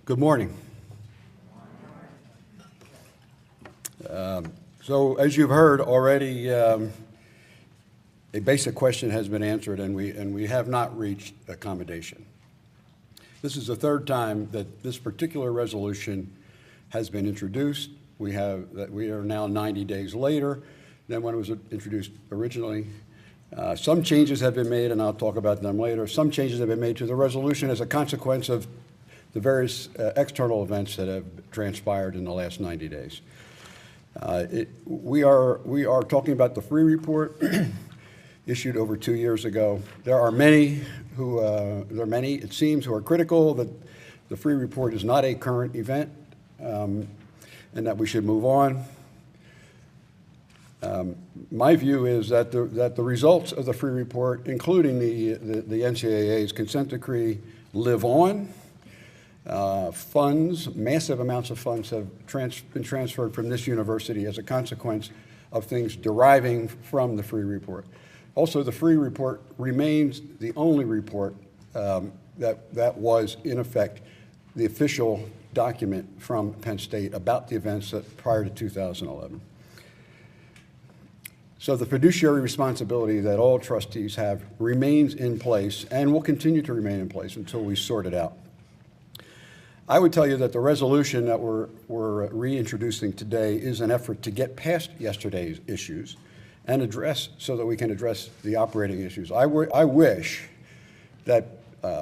Good morning. So as you've heard already, a basic question has been answered, and we have not reached accommodation. This is the third time that this particular resolution has been introduced. We are now 90 days later than when it was introduced originally. Some changes have been made, and I'll talk about them later. Some changes have been made to the resolution as a consequence of the various external events that have transpired in the last 90 days. We are talking about the Freeh report issued over 2 years ago. There are many, it seems, who are critical that the Freeh report is not a current event and that we should move on. My view is that the results of the Freeh report, including the NCAA's consent decree, live on. Funds, massive amounts of funds have been transferred from this university as a consequence of things deriving from the Freeh report. Also, the Freeh report remains the only report that was, in effect, the official document from Penn State about the events prior to 2011. So the fiduciary responsibility that all trustees have remains in place and will continue to remain in place until we sort it out. I would tell you that the resolution that we're reintroducing today is an effort to get past yesterday's issues and so that we can address the operating issues. I wish that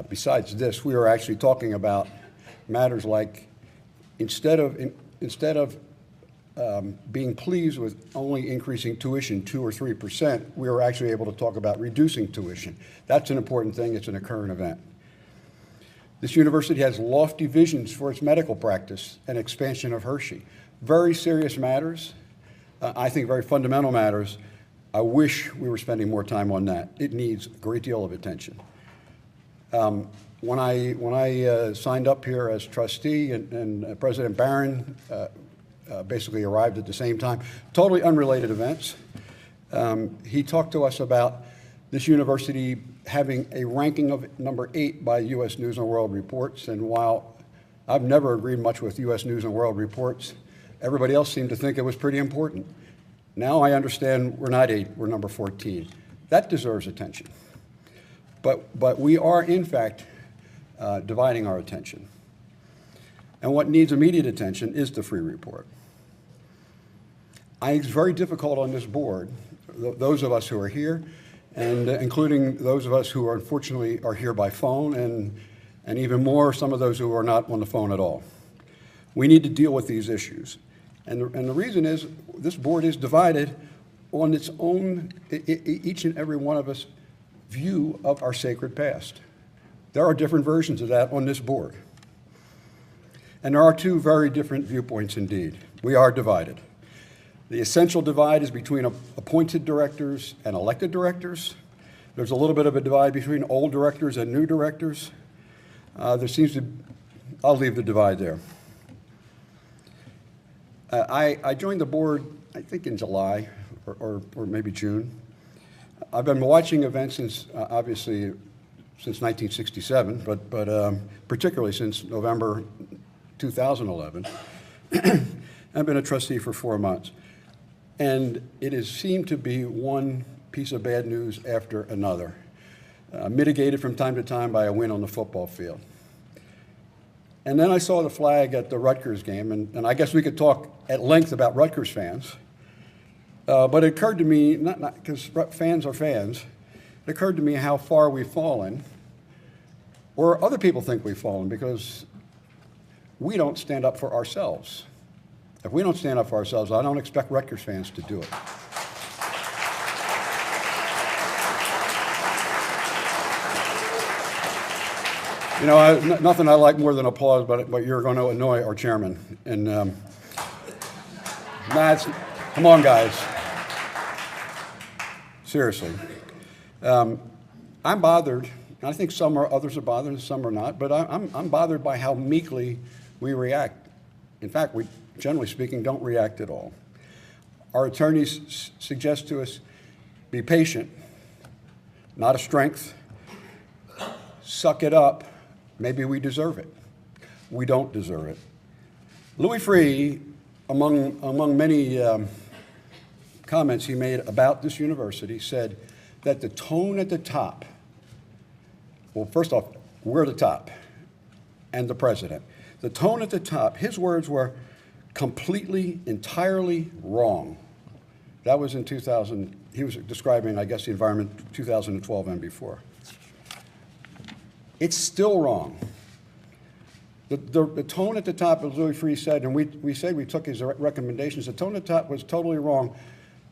besides this, we were actually talking about matters like instead of being pleased with only increasing tuition 2 or 3%, we were actually able to talk about reducing tuition. That's an important thing. It's a current event. This university has lofty visions for its medical practice and expansion of Hershey. Very serious matters, I think very fundamental matters. I wish we were spending more time on that. It needs a great deal of attention. When I signed up here as trustee and President Barron basically arrived at the same time, totally unrelated events, he talked to us about this university having a ranking of number 8 by U.S. News and World Reports. And while I've never agreed much with U.S. News and World Reports, everybody else seemed to think it was pretty important. Now I understand we're not 8, we're number 14. That deserves attention. But we are, in fact, dividing our attention. And what needs immediate attention is the Freeh report. I think it's very difficult on this board, those of us who are here, and including those of us who are unfortunately are here by phone, and even more, some of those who are not on the phone at all. We need to deal with these issues. And the reason is this board is divided on its own, each and every one of us view of our sacred past. There are different versions of that on this board. And there are 2 very different viewpoints indeed. We are divided. The essential divide is between appointed directors and elected directors. There's a little bit of a divide between old directors and new directors. I'll leave the divide there. I joined the board, I think in July or maybe June. I've been watching events since, obviously, since 1967, but particularly since November 2011. I've been a trustee for 4 months. And it has seemed to be one piece of bad news after another, mitigated from time to time by a win on the football field. And then I saw the flag at the Rutgers game, and I guess we could talk at length about Rutgers fans. But it occurred to me, not because fans are fans, it occurred to me how far we've fallen, or other people think we've fallen, because we don't stand up for ourselves. If we don't stand up for ourselves, I don't expect Rutgers fans to do it. You know, nothing I like more than applause, but you're going to annoy our chairman. And come on, guys. Seriously. I'm bothered. I think others are bothered and some are not, but I'm bothered by how meekly we react. In fact, we, generally speaking, don't react at all. Our attorneys suggest to us, be patient, not a strength, suck it up, maybe we deserve it. we don't deserve it. Louis Freeh, among many comments he made about this university, said that the tone at the top, well, first off, we're the top, and the president. The tone at the top, his words were completely, entirely wrong. That was in 2000. He was describing, I guess, the environment 2012 and before. It's still wrong. The tone at the top, as Louis Freeh said, and we said we took his recommendations, the tone at the top was totally wrong.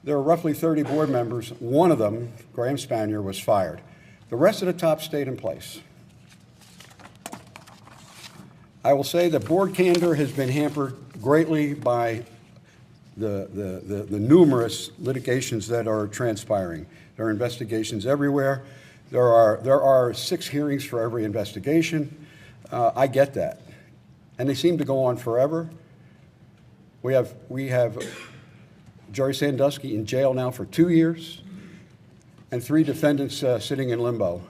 There were roughly 30 board members. One of them, Graham Spanier, was fired. The rest of the top stayed in place. I will say that board candor has been hampered greatly by the numerous litigations that are transpiring. There are investigations everywhere. There are 6 hearings for every investigation. I get that. And they seem to go on forever. We have Jerry Sandusky in jail now for 2 years, and 3 defendants sitting in limbo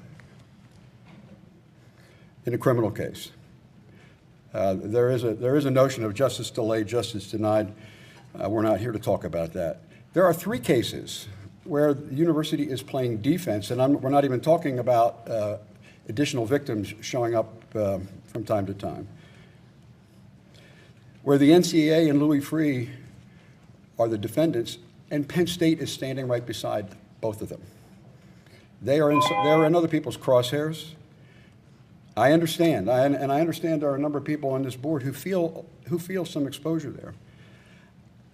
in a criminal case. There is a notion of justice delayed, justice denied. We're not here to talk about that. There are 3 cases where the university is playing defense, and we're not even talking about additional victims showing up from time to time, where the NCAA and Louis Freeh are the defendants, and Penn State is standing right beside both of them. They are in other people's crosshairs. I understand, and I understand there are a number of people on this board who feel some exposure there.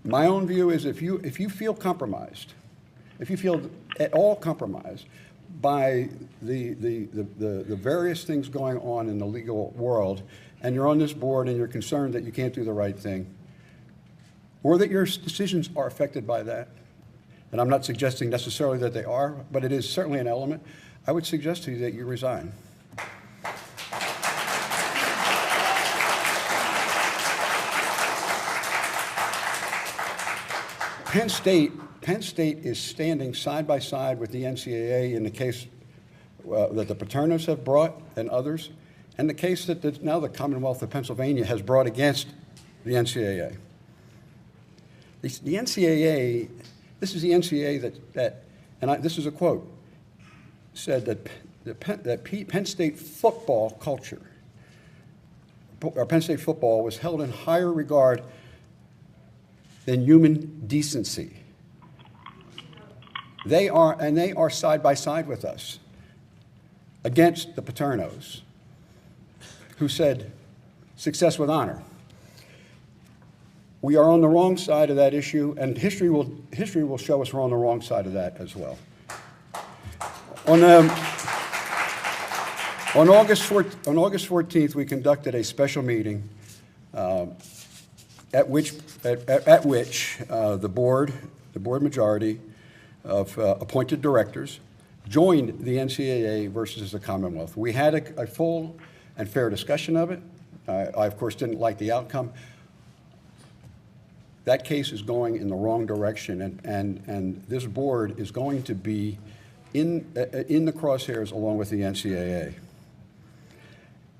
My own view is if you feel compromised, if you feel at all compromised by the various things going on in the legal world, and you're on this board and you're concerned that you can't do the right thing, or that your decisions are affected by that, and I'm not suggesting necessarily that they are, but it is certainly an element, I would suggest to you that you resign. Penn State is standing side by side with the NCAA in the case that the Paternos have brought and others, and the case that now the Commonwealth of Pennsylvania has brought against the NCAA. The NCAA, this is the NCAA this is a quote, said that Penn State football culture, or Penn State football, was held in higher regard than human decency. They are side by side with us against the Paternos, who said success with honor. We are on the wrong side of that issue, and history will show us we're on the wrong side of that as well. On August 14th, we conducted a special meeting at which the board majority of appointed directors joined the NCAA versus the Commonwealth. We had a full and fair discussion of it. I, of course, didn't like the outcome. That case is going in the wrong direction, and this board is going to be in the crosshairs along with the NCAA.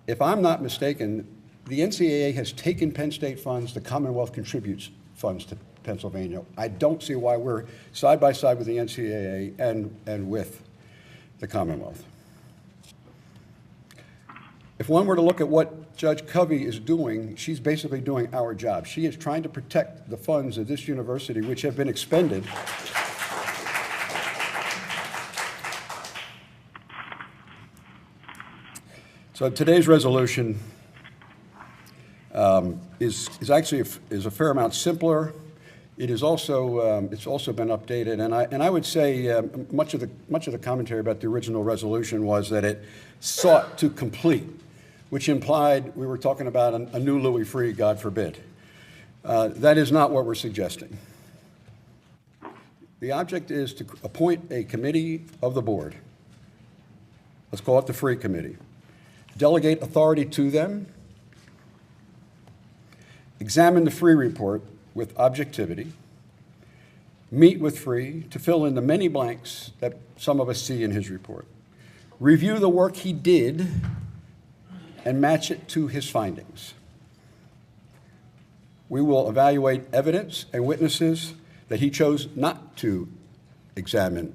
If I'm not mistaken, the NCAA has taken Penn State funds. The Commonwealth contributes funds to Pennsylvania. I don't see why we're side by side with the NCAA and with the Commonwealth. If one were to look at what Judge Covey is doing, she's basically doing our job. She is trying to protect the funds of this university, which have been expended So today's resolution is actually a fair amount simpler. It is also it's also been updated, and I would say much of the commentary about the original resolution was that it sought to complete, which implied we were talking about a new Louis Freeh, God forbid. That is not what we're suggesting. The object is to appoint a committee of the board. Let's call it the Freeh Committee. Delegate authority to them. Examine the Freeh report with objectivity. Meet with Freeh to fill in the many blanks that some of us see in his report. Review the work he did and match it to his findings. We will evaluate evidence and witnesses that he chose not to examine.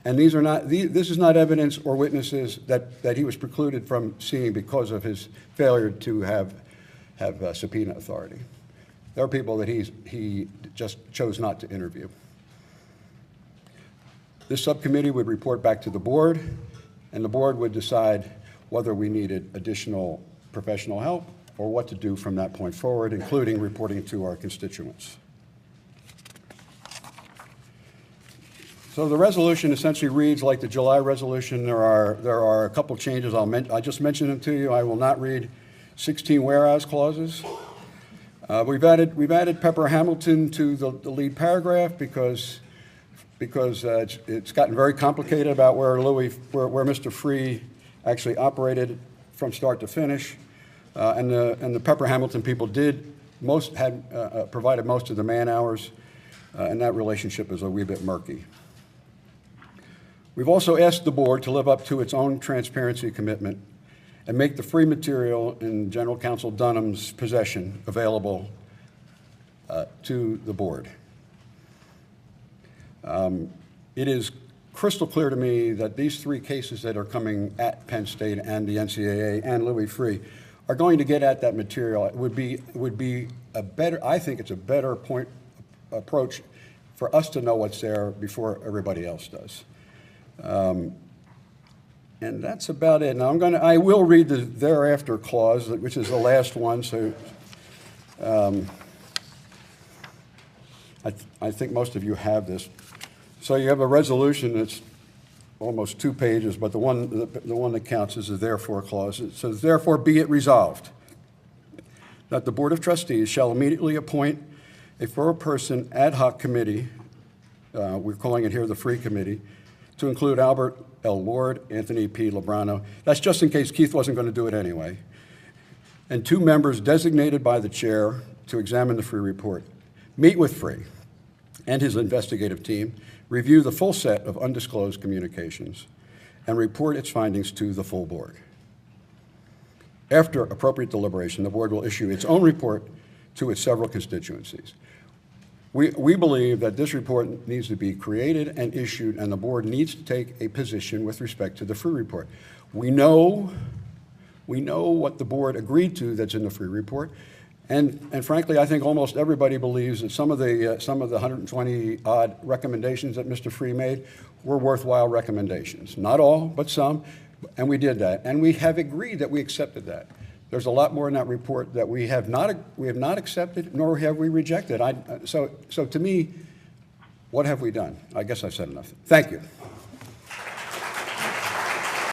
And these are not, this is not evidence or witnesses that he was precluded from seeing because of his failure to have subpoena authority. There are people that he just chose not to interview. This subcommittee would report back to the board, and the board would decide whether we needed additional professional help or what to do from that point forward, including reporting to our constituents. So the resolution essentially reads like the July resolution. There are a couple changes. I just mentioned them to you. I will not read 16 whereas clauses. We've added Pepper Hamilton to the lead paragraph because it's gotten very complicated about where Mr. Freeh actually operated from start to finish, and the Pepper Hamilton people provided most of the man hours, and that relationship is a wee bit murky. We've also asked the board to live up to its own transparency commitment and make the Freeh material in General Counsel Dunham's possession available to the board. It is crystal clear to me that these three cases that are coming at Penn State and the NCAA and Louis Freeh are going to get at that material. It would be a better, I think it's a better approach for us to know what's there before everybody else does. And that's about it. Now I will read the thereafter clause, which is the last one. So I think most of you have this. So you have a resolution that's almost 2 pages, but the one that counts is the therefore clause. It says, therefore be it resolved that the Board of Trustees shall immediately appoint a four-person ad hoc committee, we're calling it here the Freeh Committee, to include Albert L. Ward, Anthony P. Lebrano. That's just in case Keith wasn't going to do it anyway. And 2 members designated by the chair to examine the Freeh report, meet with Freeh and his investigative team, review the full set of undisclosed communications, and report its findings to the full board. After appropriate deliberation, the board will issue its own report to its several constituencies. We believe that this report needs to be created and issued, and the board needs to take a position with respect to the Freeh report. We know what the board agreed to that's in the Freeh report, and frankly, I think almost everybody believes that some of the 120-odd recommendations that Mr. Freeh made were worthwhile recommendations. Not all, but some, and we did that. And we have agreed that we accepted that. There's a lot more in that report that we have not accepted, nor have we rejected. So to me, what have we done? I guess I've said enough. Thank you.